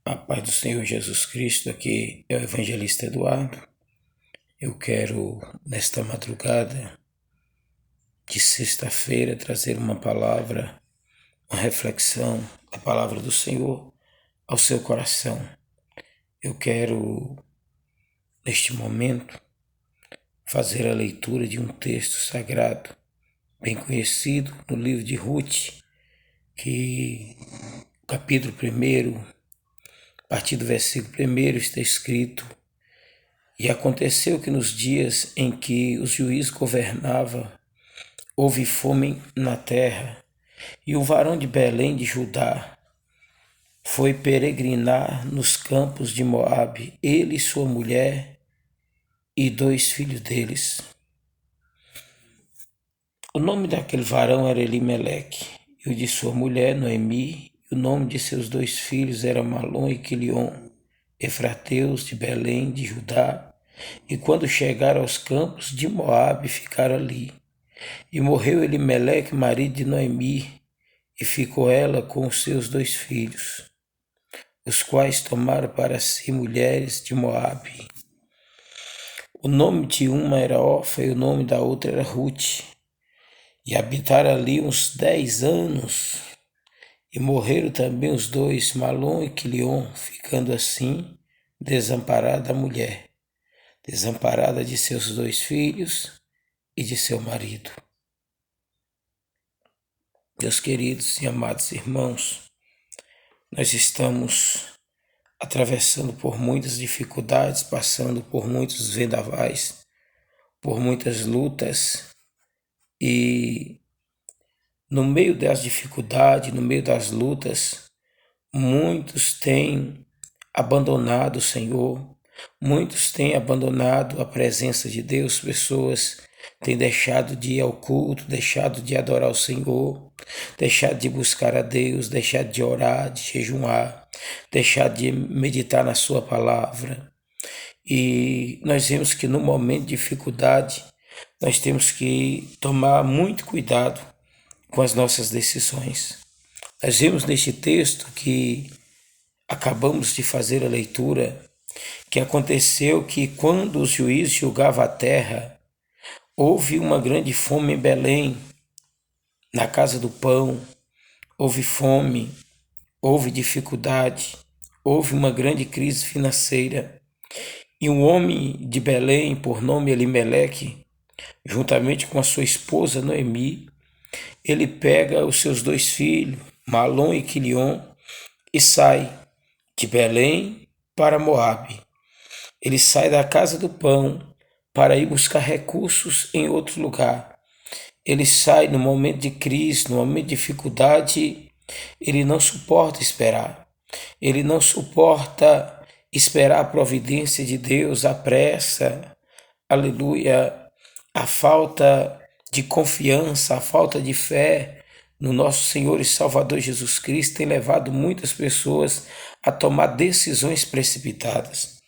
A paz do Senhor Jesus Cristo, aqui é o evangelista Eduardo. Eu quero, nesta madrugada de sexta-feira, trazer uma palavra, uma reflexão da palavra do Senhor ao seu coração. Eu quero, neste momento, fazer a leitura de um texto sagrado, bem conhecido no livro de Ruth, que o capítulo 1, a partir do versículo 1, está escrito: E aconteceu que nos dias em que o juiz governava, houve fome na terra, e o varão de Belém de Judá foi peregrinar nos campos de Moabe, ele e sua mulher e 2 filhos deles. O nome daquele varão era Elimeleque, e o de sua mulher Noemi, e o nome de seus 2 filhos era Malom e Quilion, efrateus de Belém de Judá. E quando chegaram aos campos de Moabe, ficaram ali. E morreu Elimeleque, marido de Noemi, e ficou ela com os seus 2 filhos, os quais tomaram para si mulheres de Moabe. O nome de uma era Orfa e o nome da outra era Ruth. E habitaram ali uns 10 anos. E morreram também os 2, Malom e Quilion, ficando assim desamparada a mulher, desamparada de seus 2 filhos e de seu marido. Meus queridos e amados irmãos, nós estamos atravessando por muitas dificuldades, passando por muitos vendavais, por muitas lutas, e no meio das dificuldades, no meio das lutas, muitos têm abandonado o Senhor, muitos têm abandonado a presença de Deus, pessoas têm deixado de ir ao culto, deixado de adorar o Senhor, deixado de buscar a Deus, deixado de orar, de jejuar, deixado de meditar na sua palavra. E nós vemos que no momento de dificuldade, nós temos que tomar muito cuidado com as nossas decisões. Nós vemos neste texto que acabamos de fazer a leitura, que aconteceu que quando os juízes julgavam a terra, houve uma grande fome em Belém, na casa do pão, houve fome, houve dificuldade, houve uma grande crise financeira. E um homem de Belém, por nome Elimeleque, juntamente com a sua esposa Noemi, ele pega os seus 2 filhos, Malom e Quilion, e sai de Belém para Moabe. Ele sai da casa do pão para ir buscar recursos em outro lugar. Ele sai no momento de crise, no momento de dificuldade, ele não suporta esperar. Ele não suporta esperar a providência de Deus, a pressa, aleluia, a falta de confiança, a falta de fé no nosso Senhor e Salvador Jesus Cristo tem levado muitas pessoas a tomar decisões precipitadas.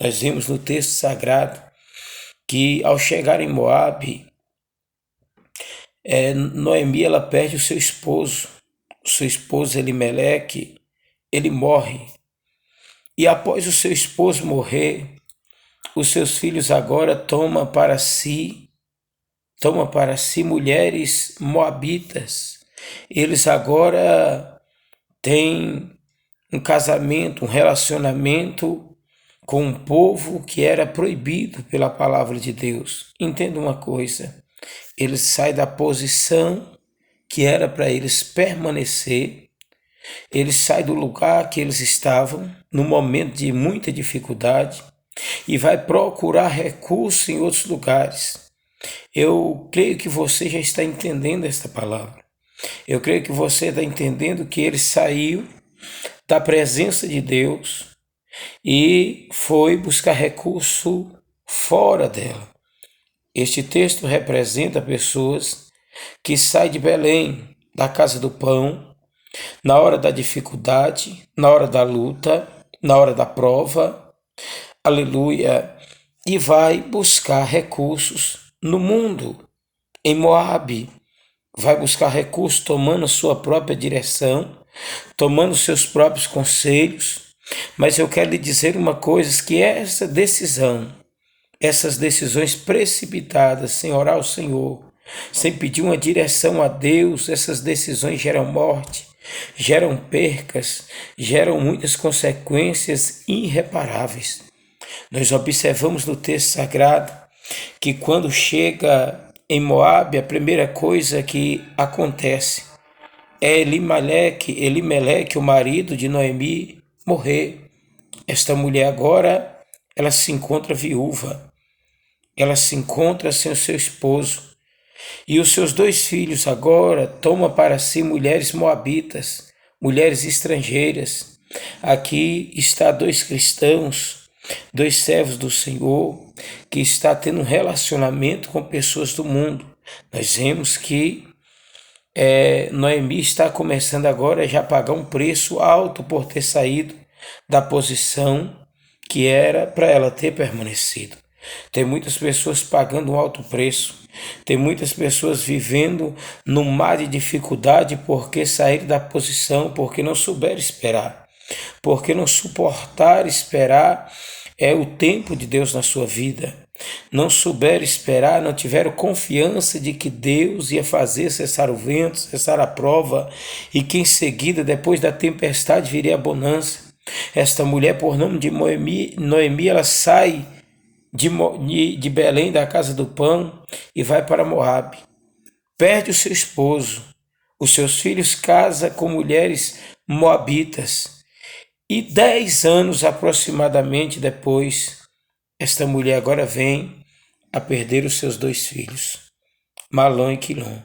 Nós vimos no texto sagrado que ao chegar em Moabe, Noemi ela perde o seu esposo Elimeleque, ele morre. E após o seu esposo morrer, os seus filhos agora tomam para si mulheres moabitas. Eles agora têm um casamento, um relacionamento com um povo que era proibido pela palavra de Deus. Entenda uma coisa, eles saem da posição que era para eles permanecer, eles saem do lugar que eles estavam, no momento de muita dificuldade, e vai procurar recurso em outros lugares. Eu creio que você já está entendendo esta palavra. Eu creio que você está entendendo que ele saiu da presença de Deus e foi buscar recurso fora dela. Este texto representa pessoas que saem de Belém, da casa do pão, na hora da dificuldade, na hora da luta, na hora da prova, aleluia, e vai buscar recursos no mundo, em Moabe, vai buscar recursos tomando sua própria direção, tomando seus próprios conselhos, Mas eu quero lhe dizer uma coisa, que essa decisão, essas decisões precipitadas, sem orar ao Senhor, sem pedir uma direção a Deus, essas decisões geram morte, geram percas, geram muitas consequências irreparáveis. Nós observamos no texto sagrado que quando chega em Moabe, a primeira coisa que acontece é Elimeleque, o marido de Noemi, morrer. Esta mulher agora, ela se encontra viúva, ela se encontra sem o seu esposo. E os seus 2 filhos agora toma para si mulheres moabitas, mulheres estrangeiras. Aqui está 2 cristãos, 2 servos do Senhor, que está tendo um relacionamento com pessoas do mundo. Nós vemos que Noemi está começando agora já a pagar um preço alto por ter saído da posição que era para ela ter permanecido. Tem muitas pessoas pagando um alto preço. Tem muitas pessoas vivendo num mar de dificuldade porque saíram da posição, porque não souberam esperar, porque não suportar esperar o tempo de Deus na sua vida. Não souberam esperar, não tiveram confiança de que Deus ia fazer cessar o vento, cessar a prova, e que em seguida, depois da tempestade, viria a bonança. Esta mulher, por nome de Noemi, ela sai de Belém, da casa do pão, e vai para Moabe. Perde o seu esposo, os seus filhos casa com mulheres moabitas. E 10 anos aproximadamente depois, esta mulher agora vem a perder os seus 2 filhos, Malom e Quilom.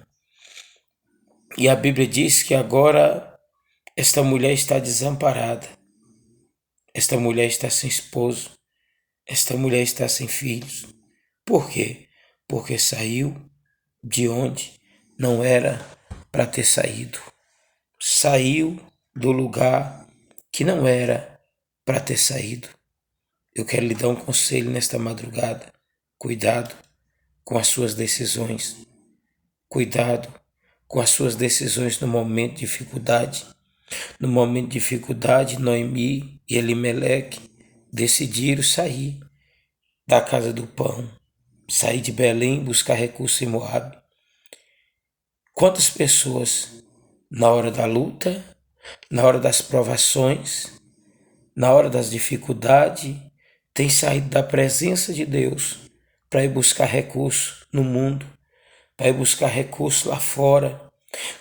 E a Bíblia diz que agora esta mulher está desamparada. Esta mulher está sem esposo. Esta mulher está sem filhos. Por quê? Porque saiu de onde não era para ter saído. Saiu do lugar que não era para ter saído. Eu quero lhe dar um conselho nesta madrugada. Cuidado com as suas decisões. Cuidado com as suas decisões no momento de dificuldade. No momento de dificuldade, Noemi e Elimeleque decidiram sair da casa do pão, sair de Belém, buscar recurso em Moabe. Quantas pessoas, na hora da luta, na hora das provações, na hora das dificuldades, têm saído da presença de Deus para ir buscar recurso no mundo, para ir buscar recurso lá fora.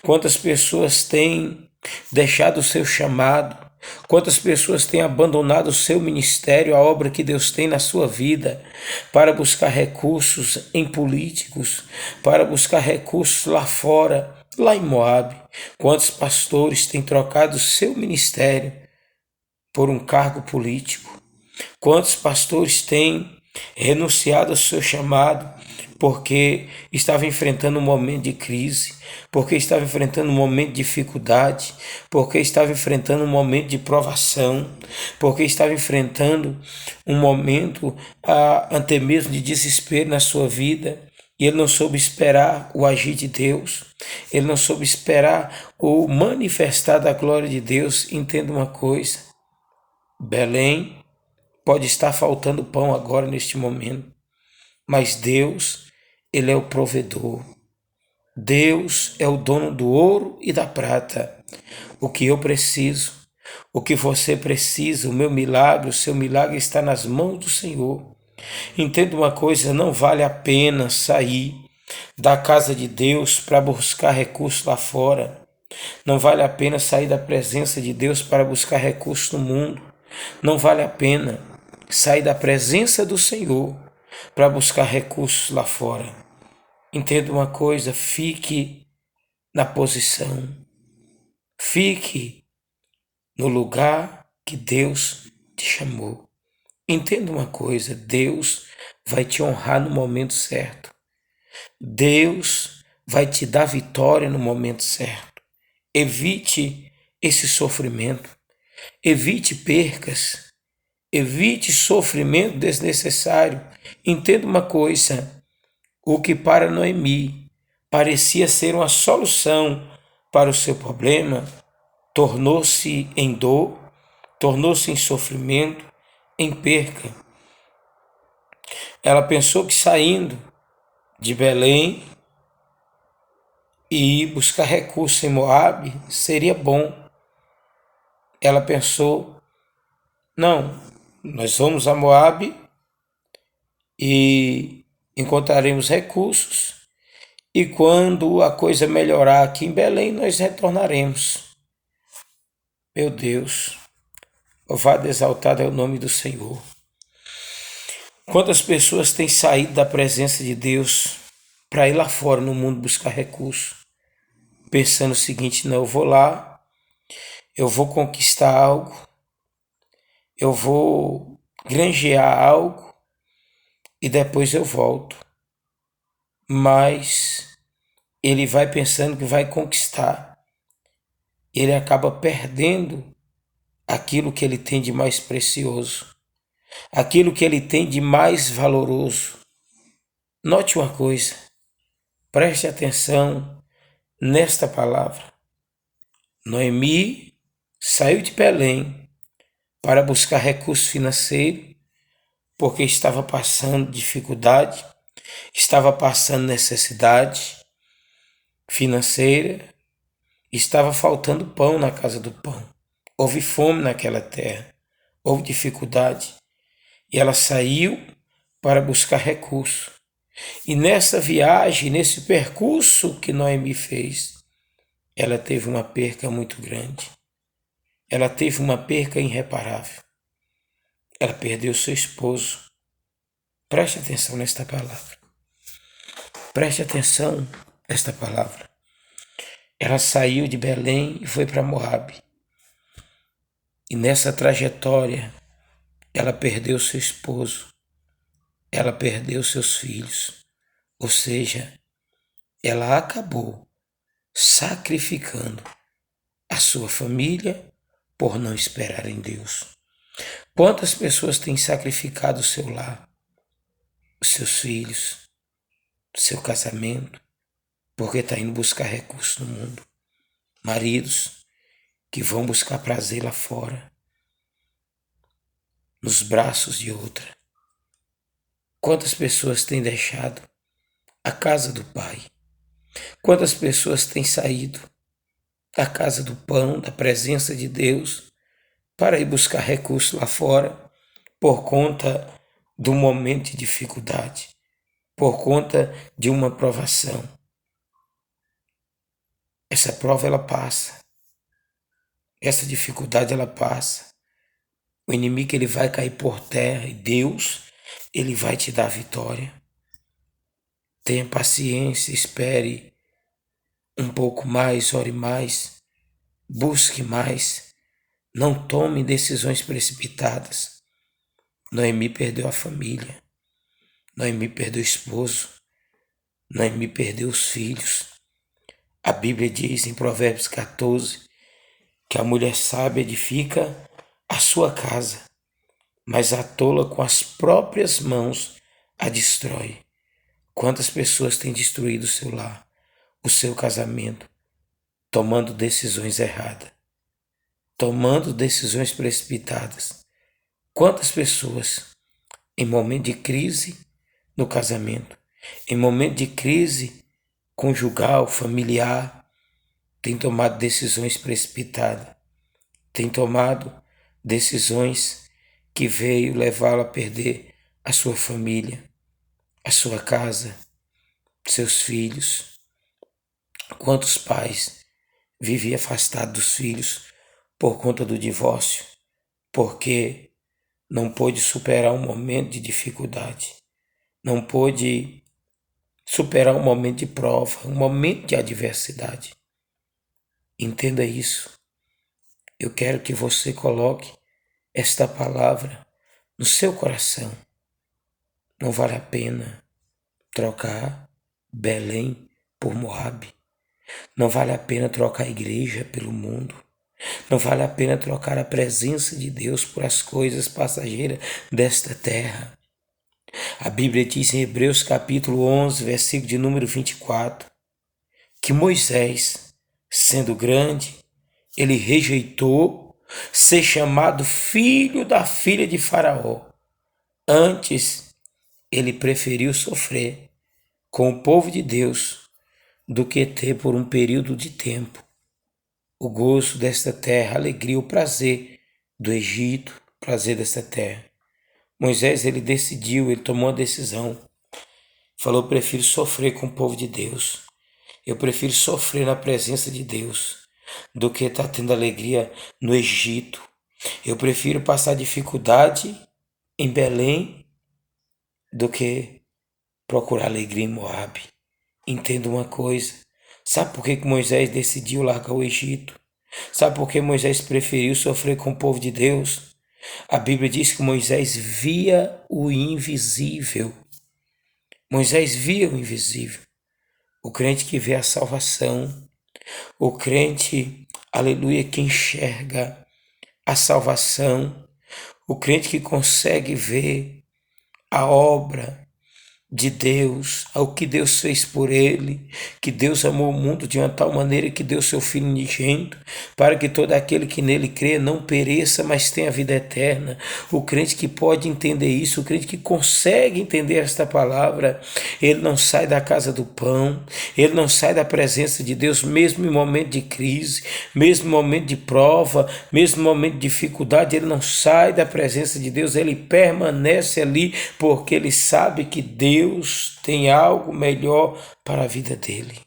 Quantas pessoas têm deixado o seu chamado, quantas pessoas têm abandonado o seu ministério, a obra que Deus tem na sua vida, para buscar recursos em políticos, para buscar recursos lá fora, lá em Moabe. Quantos pastores têm trocado o seu ministério por um cargo político? Quantos pastores têm renunciado ao seu chamado porque estava enfrentando um momento de crise, porque estava enfrentando um momento de dificuldade, porque estava enfrentando um momento de provação, porque estava enfrentando um momento até mesmo de desespero na sua vida, e ele não soube esperar o agir de Deus, ele não soube esperar o manifestar da glória de Deus. Entenda uma coisa: Belém pode estar faltando pão agora neste momento, mas Deus, Ele é o provedor. Deus é o dono do ouro e da prata. O que eu preciso, o que você precisa, o meu milagre, o seu milagre está nas mãos do Senhor. Entenda uma coisa: não vale a pena sair da casa de Deus para buscar recursos lá fora. Não vale a pena sair da presença de Deus para buscar recursos no mundo. Não vale a pena sair da presença do Senhor para buscar recursos lá fora. Entenda uma coisa: fique na posição, fique no lugar que Deus te chamou. Entenda uma coisa: Deus vai te honrar no momento certo. Deus vai te dar vitória no momento certo. Evite esse sofrimento, evite percas, evite sofrimento desnecessário. Entenda uma coisa: o que para Noemi parecia ser uma solução para o seu problema, tornou-se em dor, tornou-se em sofrimento, em perca. Ela pensou que saindo de Belém e ir buscar recurso em Moabe seria bom. Ela pensou, não, nós vamos a Moabe e encontraremos recursos, e quando a coisa melhorar aqui em Belém, nós retornaremos. Meu Deus, louvado e exaltado é o nome do Senhor. Quantas pessoas têm saído da presença de Deus para ir lá fora no mundo buscar recursos, pensando o seguinte, não, eu vou lá, eu vou conquistar algo, eu vou granjear algo e depois eu volto. Mas ele vai pensando que vai conquistar. Ele acaba perdendo aquilo que ele tem de mais precioso, aquilo que ele tem de mais valoroso. Note uma coisa, preste atenção nesta palavra. Noemi saiu de Belém para buscar recurso financeiro, porque estava passando dificuldade, estava passando necessidade financeira, estava faltando pão na casa do pão. Houve fome naquela terra, houve dificuldade. E ela saiu para buscar recurso. E nessa viagem, nesse percurso que Noemi fez, ela teve uma perca muito grande. Ela teve uma perca irreparável. Ela perdeu seu esposo. Preste atenção nesta palavra. Preste atenção nesta palavra. Ela saiu de Belém e foi para Moabe. E nessa trajetória, ela perdeu seu esposo. Ela perdeu seus filhos. Ou seja, ela acabou sacrificando a sua família por não esperar em Deus. Quantas pessoas têm sacrificado o seu lar, os seus filhos, o seu casamento, porque está indo buscar recursos no mundo? Maridos que vão buscar prazer lá fora, nos braços de outra. Quantas pessoas têm deixado a casa do Pai? Quantas pessoas têm saído da casa do pão, da presença de Deus, para ir buscar recursos lá fora, por conta do momento de dificuldade, por conta de uma provação? Essa prova ela passa, essa dificuldade ela passa. O inimigo ele vai cair por terra e Deus ele vai te dar vitória. Tenha paciência, espere um pouco mais, ore mais, busque mais. Não tome decisões precipitadas. Noemi perdeu a família. Noemi perdeu o esposo. Noemi perdeu os filhos. A Bíblia diz em Provérbios 14 que a mulher sábia edifica a sua casa, mas a tola com as próprias mãos a destrói. Quantas pessoas têm destruído o seu lar, o seu casamento, tomando decisões erradas, tomando decisões precipitadas? Quantas pessoas, em momento de crise no casamento, em momento de crise conjugal, familiar, têm tomado decisões precipitadas, têm tomado decisões que veio levá-la a perder a sua família, a sua casa, seus filhos? Quantos pais vivem afastados dos filhos por conta do divórcio, porque não pôde superar um momento de dificuldade, não pôde superar um momento de prova, um momento de adversidade? Entenda isso. Eu quero que você coloque esta palavra no seu coração. Não vale a pena trocar Belém por Moabe. Não vale a pena trocar a igreja pelo mundo. Não vale a pena trocar a presença de Deus por as coisas passageiras desta terra. A Bíblia diz em Hebreus capítulo 11, versículo de número 24, que Moisés, sendo grande, ele rejeitou ser chamado filho da filha de Faraó. Antes, ele preferiu sofrer com o povo de Deus do que ter por um período de tempo o gozo desta terra, a alegria, o prazer do Egito, o prazer desta terra. Moisés, ele decidiu, ele tomou uma decisão. Falou, eu prefiro sofrer com o povo de Deus. Eu prefiro sofrer na presença de Deus do que estar tendo alegria no Egito. Eu prefiro passar dificuldade em Belém do que procurar alegria em Moabe. Entenda uma coisa. Sabe por que Moisés decidiu largar o Egito? Sabe por que Moisés preferiu sofrer com o povo de Deus? A Bíblia diz que Moisés via o invisível. Moisés via o invisível. O crente que vê a salvação, o crente, aleluia, que enxerga a salvação, o crente que consegue ver a obra de Deus, ao que Deus fez por ele, que Deus amou o mundo de uma tal maneira que deu seu Filho unigênito, para que todo aquele que nele crê não pereça, mas tenha vida eterna. O crente que pode entender isso, o crente que consegue entender esta palavra, ele não sai da casa do pão, ele não sai da presença de Deus, mesmo em momento de crise, mesmo em momento de prova, mesmo em momento de dificuldade, ele não sai da presença de Deus, ele permanece ali, porque ele sabe que Deus tem algo melhor para a vida dele.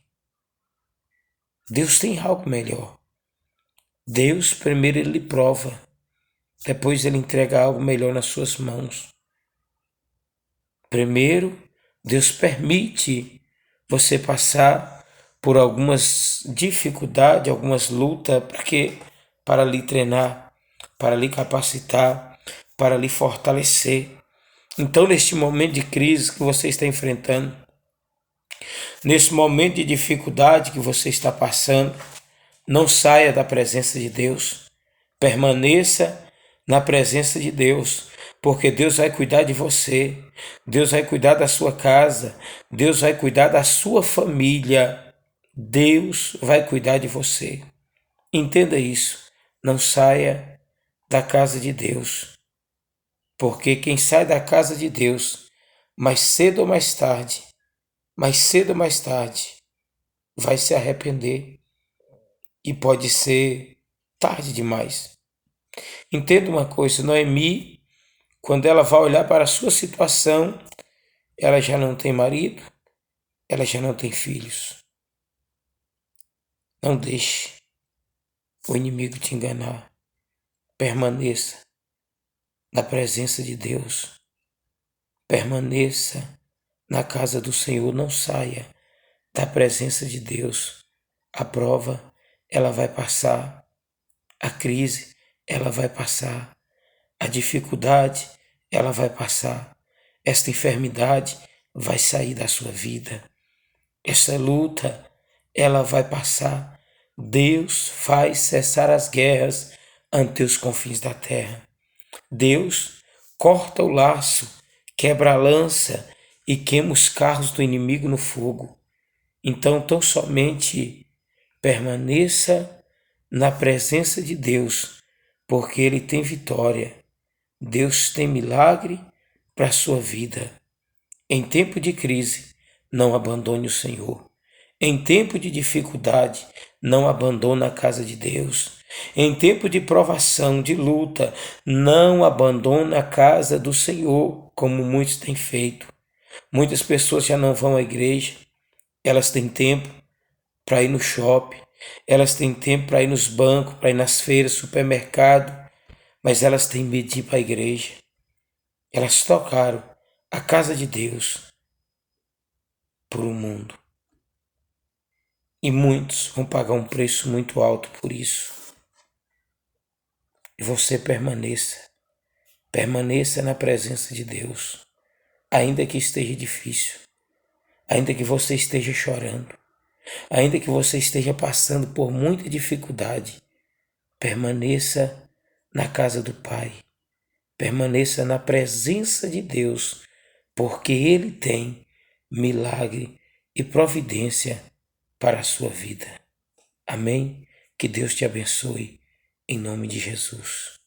Deus tem algo melhor. Deus primeiro ele prova, depois ele entrega algo melhor nas suas mãos. Primeiro, Deus permite você passar por algumas dificuldades, algumas lutas, para quê? Para lhe treinar, para lhe capacitar, para lhe fortalecer. Então, neste momento de crise que você está enfrentando, nesse momento de dificuldade que você está passando, não saia da presença de Deus. Permaneça na presença de Deus, porque Deus vai cuidar de você, Deus vai cuidar da sua casa, Deus vai cuidar da sua família, Deus vai cuidar de você. Entenda isso, não saia da casa de Deus, porque quem sai da casa de Deus, mais cedo ou mais tarde, vai se arrepender e pode ser tarde demais. Entenda uma coisa, Noemi, quando ela vai olhar para a sua situação, ela já não tem marido, ela já não tem filhos. Não deixe o inimigo te enganar. Permaneça na presença de Deus. Permaneça na casa do Senhor, não saia da presença de Deus. A prova, ela vai passar. A crise, ela vai passar. A dificuldade, ela vai passar. Esta enfermidade vai sair da sua vida. Essa luta, ela vai passar. Deus faz cessar as guerras ante os confins da terra. Deus corta o laço, quebra a lança e queima os carros do inimigo no fogo. Então, tão somente permaneça na presença de Deus, porque Ele tem vitória. Deus tem milagre para a sua vida. Em tempo de crise, não abandone o Senhor. Em tempo de dificuldade, não abandone a casa de Deus. Em tempo de provação, de luta, não abandone a casa do Senhor, como muitos têm feito. Muitas pessoas já não vão à igreja, elas têm tempo para ir no shopping, elas têm tempo para ir nos bancos, para ir nas feiras, supermercado, mas elas têm medo de ir para a igreja. Elas trocaram a casa de Deus por um mundo. E muitos vão pagar um preço muito alto por isso. E você permaneça na presença de Deus, ainda que esteja difícil, ainda que você esteja chorando, ainda que você esteja passando por muita dificuldade, permaneça na casa do Pai, permaneça na presença de Deus, porque Ele tem milagre e providência para a sua vida. Amém? Que Deus te abençoe. em nome de Jesus.